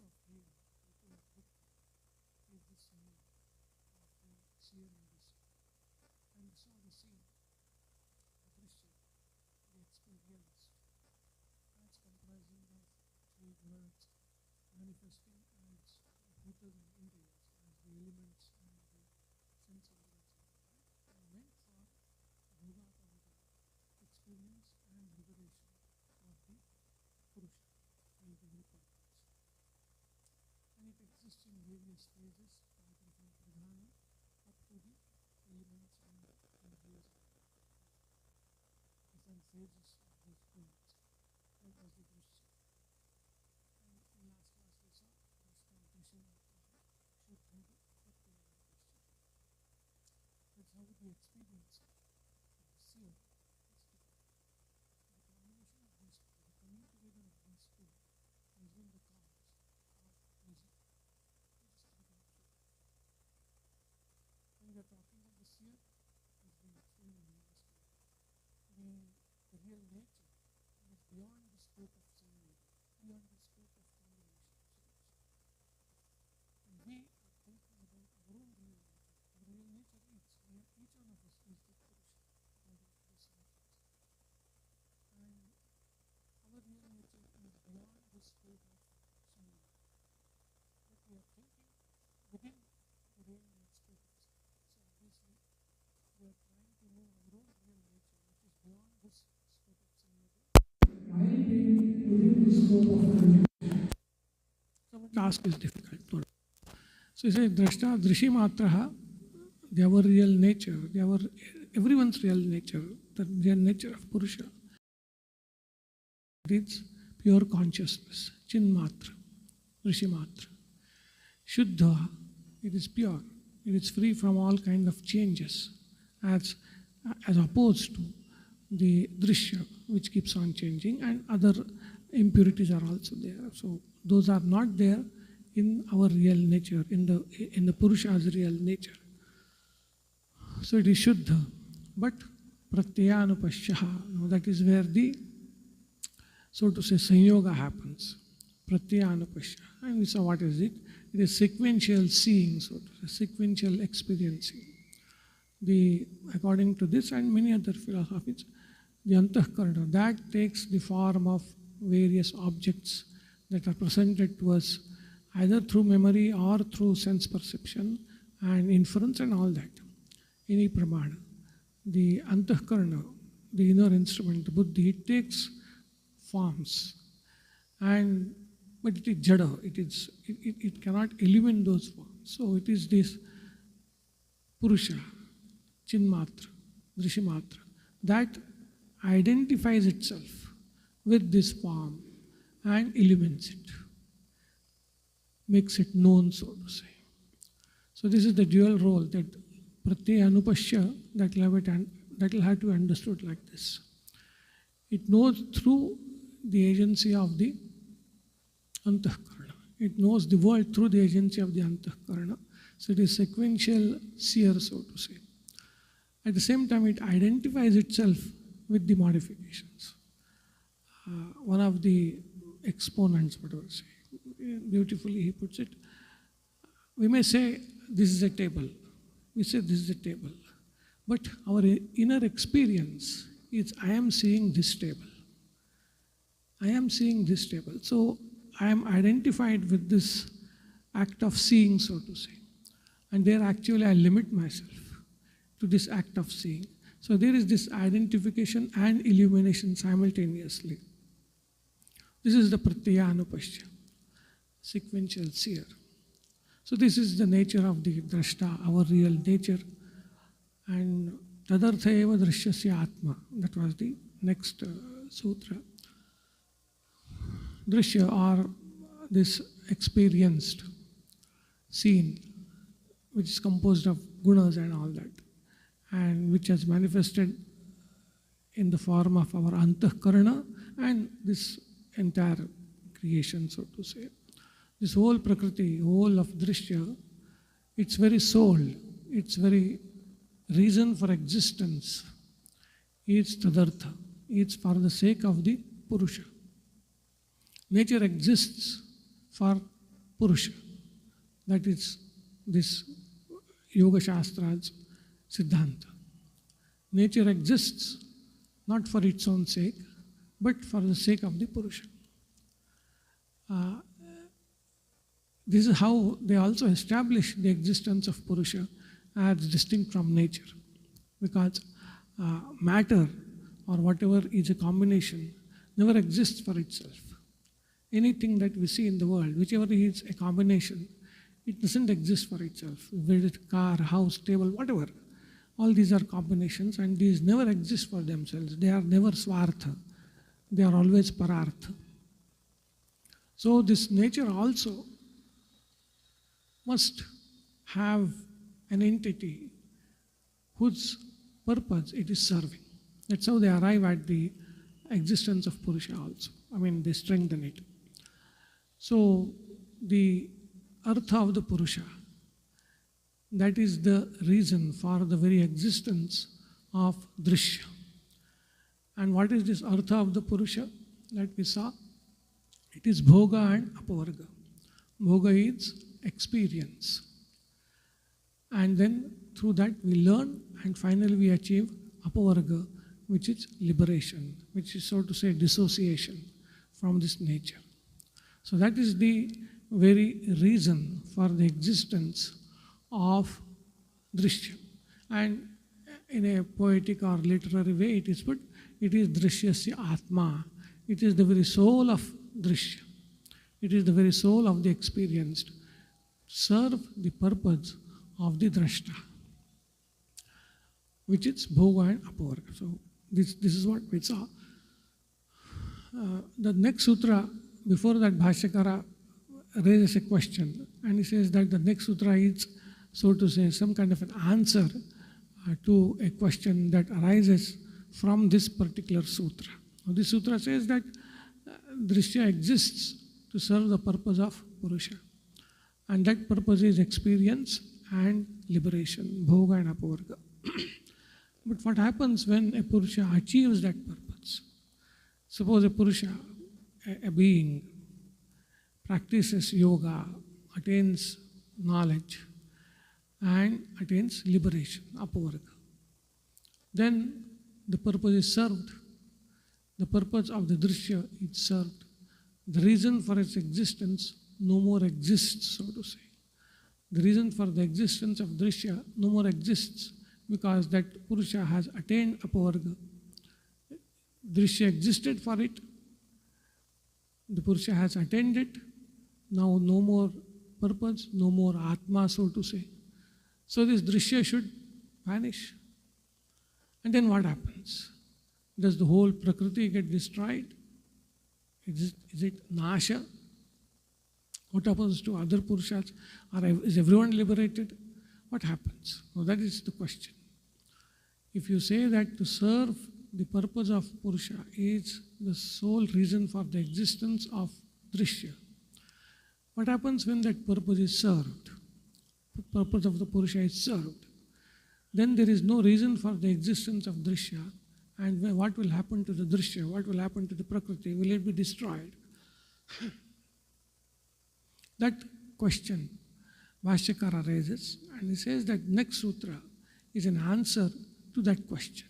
of him, nature of Buddha, is the scene of the seer and the seer. And so the scene, the Drishya, the experienced, that's comprising of three gunas manifesting as bhutas and indriyas, as the elements and the sense organs and all that, are meant for bhogaparita, experience and liberation of the Purusha and the Virupadas. And it exists in various phases, starting from pradhana up to the elements and indriyas, different phases of these gunas. That was the Drishya. And in last class we saw Drashta Drishimatraha Shuddhava Pratyayana. That's how the experience of the seer is different. The combination of these two, the coming together of these two, has been the cause of vision. It is to become true. When we are talking of the seer, as we explained in the last class, the real nature is beyond the scope of samveda, beyond the scope of combination. And we are thinking about our own real nature. Our real nature is, each one of us is the Purusha, according to the Sutras. And our real nature is beyond the scope of samveda. But we are thinking within the real scope of samveda. So obviously, we are trying to know our own real nature, which is beyond this scope of samveda. While being within the scope of samveda. So the task is difficult. So he says, Drashta Drishimatraha, our real nature, everyone's real nature, the real nature of Purusha. It's pure consciousness, Chinmatra, Drishimatra. Shuddha, it is pure, it is free from all kind of changes, as opposed to the Drishya, which keeps on changing, and other impurities are also there. So those are not there in our real nature, in the Purusha's real nature. So it is Shuddha. But Pratyayanupashyaha, that is where the, so to say, Sanyoga happens. Pratyayanupashyaha. And we saw what is it? It is sequential seeing, so to say, sequential experiencing. According to this and many other philosophies, the Antahkarana, that takes the form of various objects that are presented to us either through memory or through sense perception and inference and all that. Any pramana. The Antahkarana, the inner instrument, the buddhi, it takes forms. But it is jada, it cannot eliminate those forms. So it is this Purusha, Chinmatra, Drishimatra, that identifies itself with this form and illumines it, makes it known, so to say. So this is the dual role that Pratyayanupashya, that will have to be understood like this. It knows through the agency of the Antahkarana. It knows the world through the agency of the Antahkarana. So it is sequential seer, so to say. At the same time, it identifies itself with the modifications. One of the exponents, whatever say, beautifully he puts it, we may say this is a table. We say this is a table. But our inner experience is I am seeing this table. I am seeing this table. So I am identified with this act of seeing, so to say. And there actually I limit myself to this act of seeing. So there is this identification and illumination simultaneously. This is the Pratyayanupashya, sequential seer. So this is the nature of the Drashta, our real nature. And Tadartha eva Drishyasya Atma, that was the next sutra. Drishya, or this experienced, seen, which is composed of gunas and all that, and which has manifested in the form of our Antahkarana and this entire creation, so to say. This whole Prakriti, whole of Drishya, its very soul, its very reason for existence is Tadartha. It's for the sake of the Purusha. Nature exists for Purusha. That is this Yoga Shastra's Siddhanta. Nature exists not for its own sake, but for the sake of the Purusha. This is how they also establish the existence of Purusha as distinct from nature. Because matter or whatever is a combination never exists for itself. Anything that we see in the world, whichever is a combination, it doesn't exist for itself. Whether it's car, house, table, whatever. All these are combinations and these never exist for themselves. They are never swartha. They are always parartha. So this nature also must have an entity whose purpose it is serving. That's how they arrive at the existence of Purusha also. I mean, they strengthen it. So the artha of the Purusha, that is the reason for the very existence of Drishya. And what is this artha of the Purusha that we saw? It is bhoga and apavarga. Bhoga is experience. And then through that we learn and finally we achieve apavarga, which is liberation, which is so to say dissociation from this nature. So that is the very reason for the existence of Drishya. And in a poetic or literary way it is put, it is Drishyasya Atma. It is the very soul of Drishya. It is the very soul of the experienced. Serve the purpose of the Drashta, which is Bhoga and Apavarga. So this is what we saw. The next sutra, before that Bhashyakara raises a question and he says that the next sutra is, so to say, some kind of an answer to a question that arises from this particular sutra. Now, this sutra says that Drishya exists to serve the purpose of Purusha. And that purpose is experience and liberation, bhoga and apavarga. But what happens when a Purusha achieves that purpose? Suppose a Purusha, a being, practices yoga, attains knowledge, and attains liberation, apavarga. Then the purpose is served. The purpose of the Drishya is served. The reason for its existence no more exists, so to say. The reason for the existence of Drishya no more exists because that Purusha has attained apavarga. Drishya existed for it. The Purusha has attained it. Now no more purpose, no more Atma, so to say. So this Drishya should vanish. And then what happens? Does the whole Prakriti get destroyed? Is it Nasha? What happens to other Purushas? Is everyone liberated? What happens? Now that is the question. If you say that to serve the purpose of Purusha is the sole reason for the existence of Drishya, what happens when that purpose is served? The purpose of the Purusha is served. Then there is no reason for the existence of Drishya. And what will happen to the Drishya? What will happen to the Prakriti? Will it be destroyed? That question Bhashyakara raises, and he says that next sutra is an answer to that question.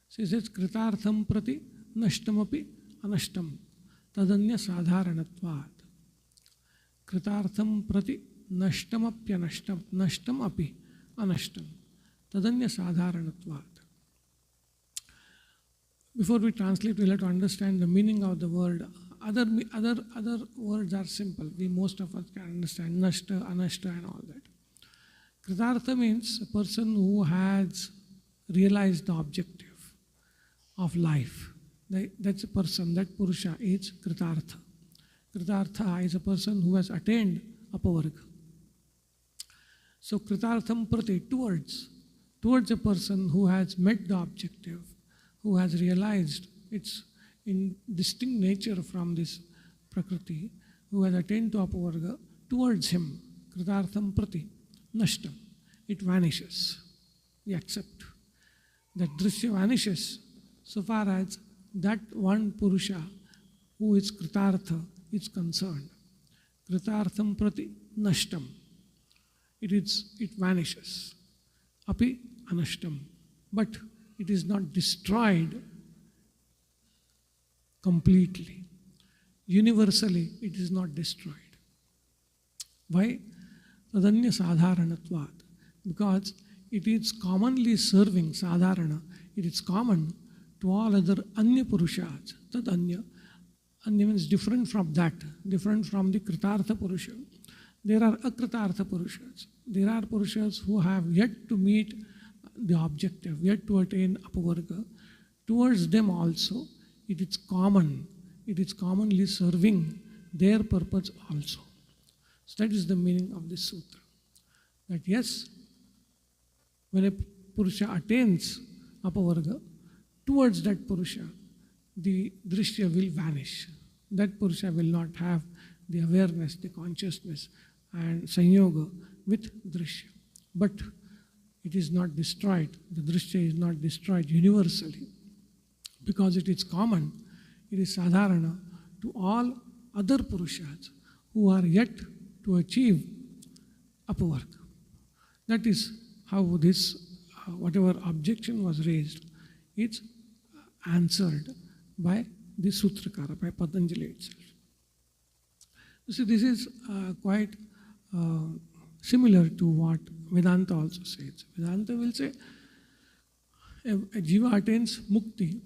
So he says, Kritartham prati nashtamapi anashtam tadanya sadharanatvat. Kritartham prati nashtamapyanashtam nashtam api anashtam tadanya sadharanatvat. Before we translate, we'll have to understand the meaning of the word. Other words are simple. Most of us can understand nashta, anashta and all that. Kritartha means a person who has realized the objective of life. That's a person, that Purusha is Kritartha. Kritartha is a person who has attained apavarga. So Kritartham prati, towards a person who has met the objective, who has realized its in distinct nature from this Prakriti, who has attained to apavarga, towards him, Kritartham prati, nashtam, it vanishes. We accept that Drishya vanishes so far as that one Purusha who is Kritartha is concerned. kritartham prati nashtam. It vanishes. Api anashtam. But it is not destroyed completely. Universally, it is not destroyed. Why? Tadanya sadharanatvat. Because it is commonly serving sadharana. It is common to all other anya purushas. Tad anya. Anya means different from that, different from the kritartha purusha. There are akritartha purushas. There are purushas who have yet to meet the objective, yet to attain apavarga. Towards them also, it is common. It is commonly serving their purpose also. So that is the meaning of this sutra. That yes, when a purusha attains apavarga, towards that purusha, the drishya will vanish. That purusha will not have the awareness, the consciousness and sanyoga with drishya. But it is not destroyed. The drishya is not destroyed universally because it is common. It is sadharana to all other purushas who are yet to achieve apavarga. That is how this, whatever objection was raised, it's answered by the Sutrakara, by Patanjali itself. You see, this is quite similar to what Vedanta also says. Vedanta will say, a jiva attains mukti,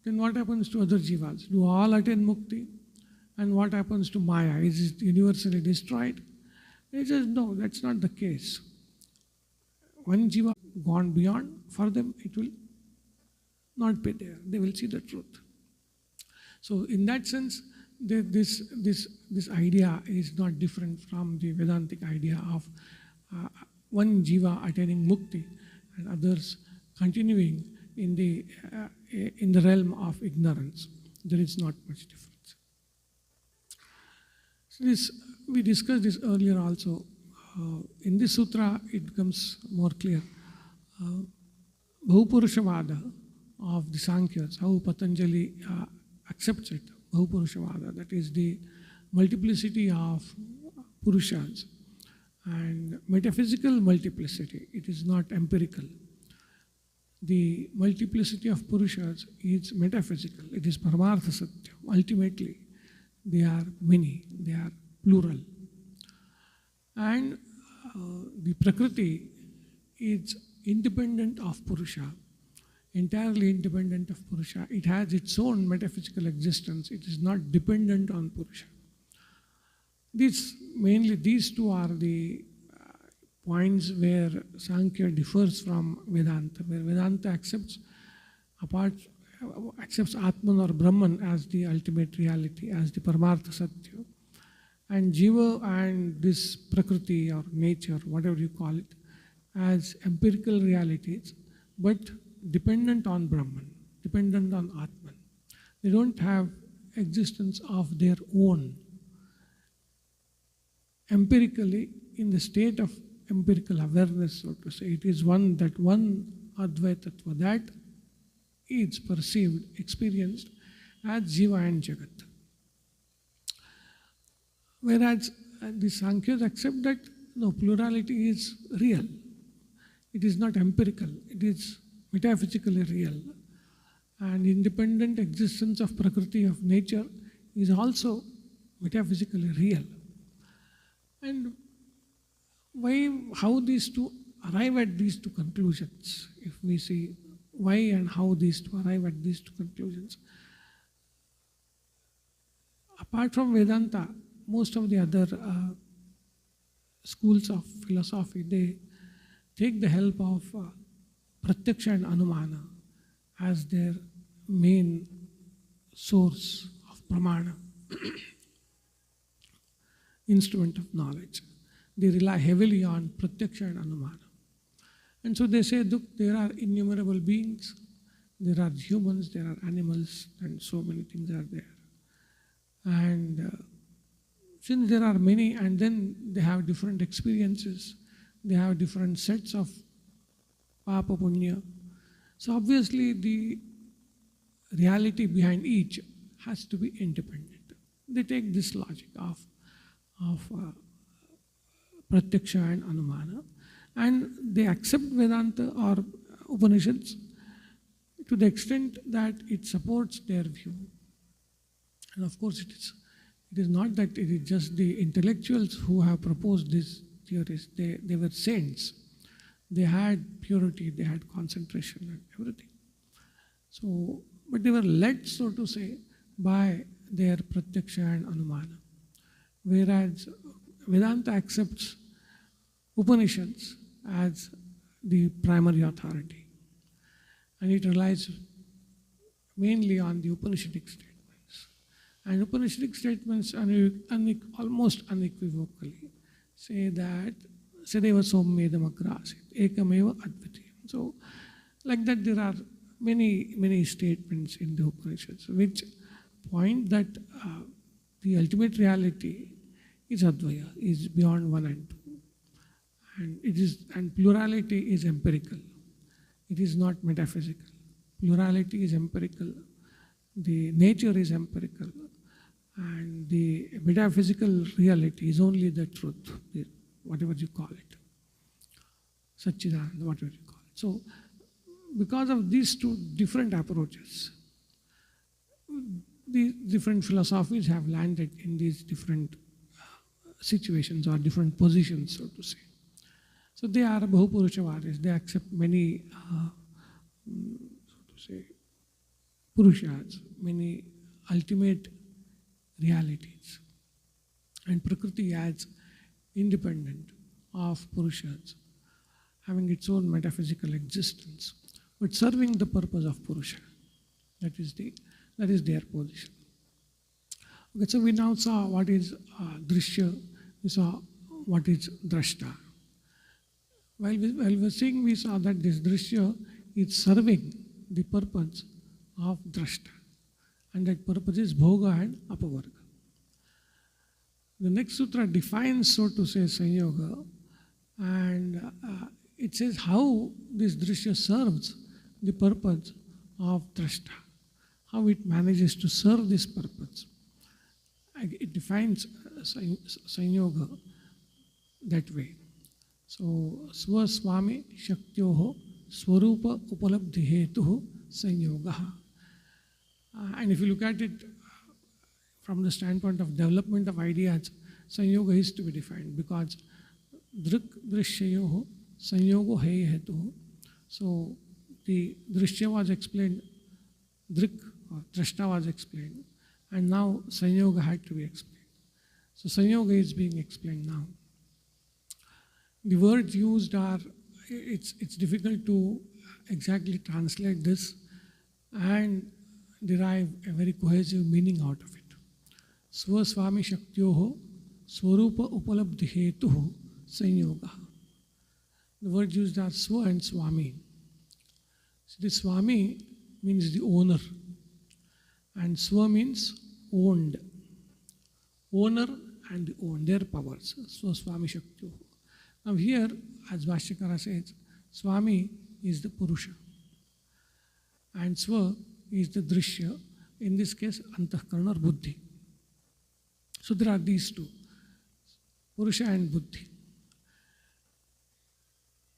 then what happens to other jivas? Do all attain mukti? And what happens to Maya? Is it universally destroyed? He says, no, that's not the case. One jiva gone beyond, for them it will not be there. They will see the truth. So in that sense, this idea is not different from the Vedantic idea of one jiva attaining mukti and others continuing in the realm of ignorance. There is not much difference. So we discussed this earlier also. In this sutra, it becomes more clear. Bahupurushavada of the Sankhyas, how Patanjali accepts it. Bahupurushavada, that is the multiplicity of purushas and metaphysical multiplicity. It is not empirical. The multiplicity of purushas is metaphysical. It is paramartha satya. Ultimately, they are many. They are plural. And the Prakriti is independent of Purusha, entirely independent of Purusha. It has its own metaphysical existence. It is not dependent on Purusha. Mainly these two are the points where Sankhya differs from Vedanta, where Vedanta accepts Atman or Brahman as the ultimate reality, as the Paramartha Satya. And Jiva and this Prakriti or nature, whatever you call it, as empirical realities, but dependent on Brahman, dependent on Atman. They don't have existence of their own. Empirically, in the state of empirical awareness, so to say, it is one Advaitattva that is perceived, experienced as Jiva and Jagat. Whereas the Sankhya's accept that no, plurality is real. It is not empirical, it is metaphysically real. And independent existence of Prakriti, of nature, is also metaphysically real. And how these two arrive at these two conclusions, if we see why and how these two arrive at these two conclusions. Apart from Vedanta, most of the other schools of philosophy, they take the help of Pratyaksha and Anumana as their main source of pramana, instrument of knowledge. They rely heavily on Pratyaksha and Anumana. And so they say, look, there are innumerable beings, there are humans, there are animals, and so many things are there. And since there are many, and then they have different experiences, they have different sets of papa punya. So obviously the reality behind each has to be independent. They take this logic of of Pratyaksha and Anumana. And they accept Vedanta or Upanishads to the extent that it supports their view. And of course, it is not that it is just the intellectuals who have proposed these theories. They were saints. They had purity, they had concentration and everything. So, but they were led, so to say, by their Pratyaksha and Anumana. Whereas Vedanta accepts Upanishads as the primary authority. And it relies mainly on the Upanishadic statements. And Upanishadic statements almost unequivocally say that Sadeva Somedam Agrasit, Ekameva Advitiyam. So, like that, there are many statements in the Upanishads which point that the ultimate reality is Advaya, is beyond one and two. And plurality is empirical. It is not metaphysical. Plurality is empirical. The nature is empirical. And the metaphysical reality is only the truth, whatever you call it. Satchidananda, whatever you call it. So, because of these two different approaches, the different philosophies have landed in these different situations or different positions, so to say. So they are Bahupurushavadis. They accept many, so to say, Purushas, many ultimate realities. And Prakriti as independent of Purushas, having its own metaphysical existence, but serving the purpose of Purusha. That is their position. Okay, so we now saw what is Drishya, we saw what is Drashta. While we were seeing, we saw that this Drishya is serving the purpose of Drashta. And that purpose is Bhoga and Apavarga. The next sutra defines, so to say, Sanyoga, and it says how this Drishya serves the purpose of Drashta, how it manages to serve this purpose. It defines Sanyoga that way. So, Swami Shaktyoho Swarupa Upalabdhi Hetuhu Sanyogaha. And if you look at it from the standpoint of development of ideas, Sanyoga is to be defined because Drik Drishyayoho Sanyogo Hei Hetuhu. So, the Drishya was explained, Drik or Drashta was explained, and now Sanyoga had to be explained. So Sanyoga is being explained now. The words used are, it's difficult to exactly translate this and derive a very cohesive meaning out of it. Swami Shaktyoho Swarupa Upalabdhi Hetuhu Sanyoga. The words used are Swa and Swami. So the Swami means the owner, and Swa means owned. Owner and the owned, their powers. So Swami Shaktyoho. Now here, as Bhashyakara says, Swami is the Purusha, and Swa is the Drishya, in this case, Antahkarana or Buddhi. So there are these two, Purusha and Buddhi.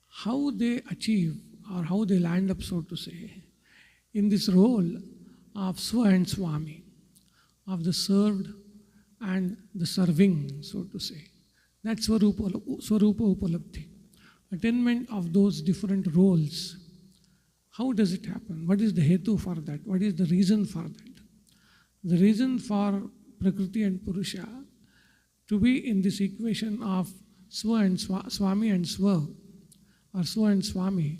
How they achieve or how they land up, so to say, in this role of Swa and Swami, of the served and the serving, so to say. That's Swarupa Upalabdhi. Attainment of those different roles. How does it happen? What is the hetu for that? What is the reason for that? The reason for Prakriti and Purusha to be in this equation of Swa and Swami and Swa, or Swa and Swami,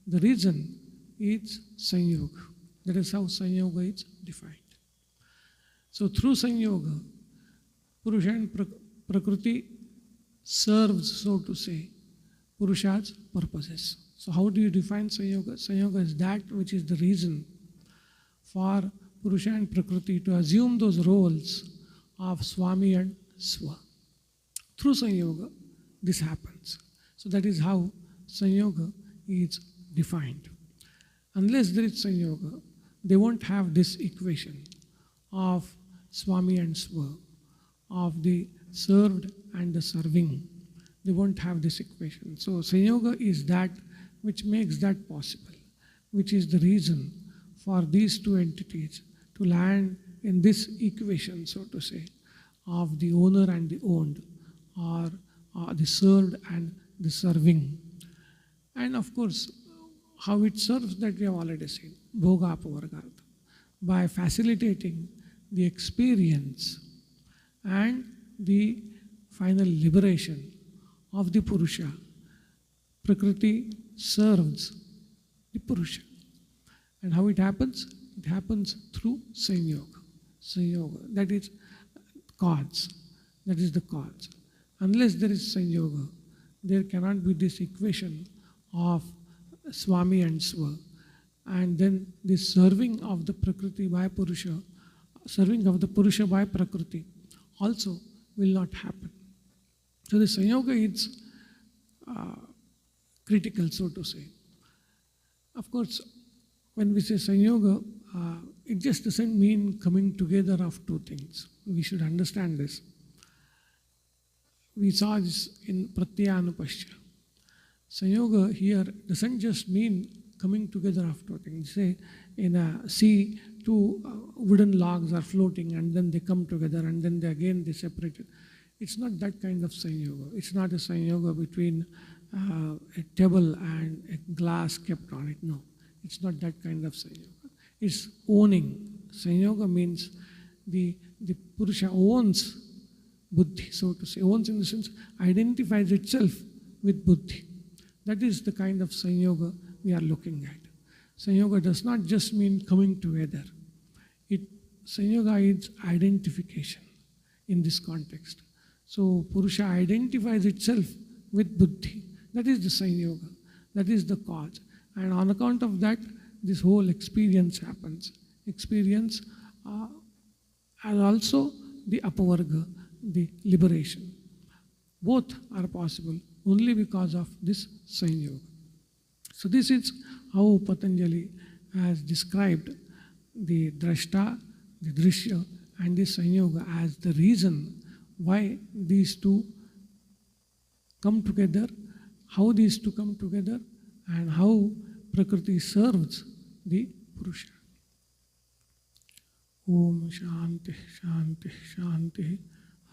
the reason is Sanyoga. That is how Sanyoga is defined. So through Sanyoga, Purusha and Prakriti serves, so to say, Purusha's purposes. So how do you define Sanyoga? Sanyoga is that which is the reason for Purusha and Prakriti to assume those roles of Swami and Swa. Through Sanyoga, this happens. So that is how Sanyoga is defined. Unless there is Sanyoga, they won't have this equation of Swami and Swa, of the served and the serving. They won't have this equation. So Sanyoga is that which makes that possible, which is the reason for these two entities to land in this equation, so to say, of the owner and the owned, or the served and the serving. And of course, how it serves, that we have already seen, bhoga apavargartha, by facilitating the experience and the final liberation of the Purusha. Prakriti serves the Purusha. And how it happens? It happens through Sanyoga. Sanyoga, that is cause. That is the cause. Unless there is Sanyoga, there cannot be this equation of Swami and Swa. And then the serving of the Prakriti by Purusha, serving of the Purusha by Prakriti also will not happen. So the Sanyoga is critical, so to say. Of course, when we say Sanyoga, it just doesn't mean coming together of two things. We should understand this. We saw this in Pratyanupaschya. Sanyoga here doesn't just mean coming together of two things. Say in a sea, two wooden logs are floating and then they come together and then they separated. It's not that kind of Sanyoga. It's not a Sanyoga between a table and a glass kept on it. No, it's not that kind of Sanyoga. It's owning. Sanyoga means the Purusha owns Buddhi, so to say. Owns in the sense, identifies itself with Buddhi. That is the kind of Sanyoga we are looking at. Sanyoga does not just mean coming together. Sanyoga is identification in this context. So Purusha identifies itself with Buddhi. That is the Sanyoga. That is the cause. And on account of that, this whole experience happens. Experience and also the apavarga, the liberation. Both are possible only because of this Sanyoga. So this is how Patanjali has described the drashta, the drishya, and the Sanyoga as the reason why these two come together, how these two come together, and how Prakriti serves the Purusha. Om Shanti Shanti Shanti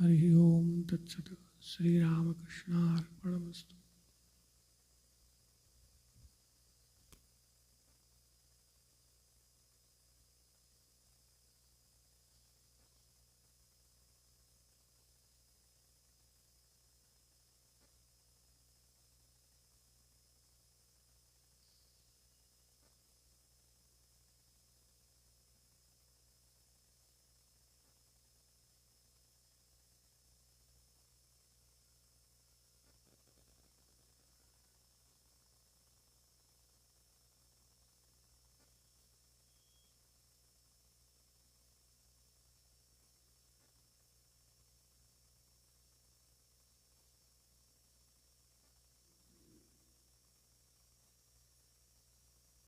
Hari Om Tat Sat Sri Ramakrishna Arpanamastu.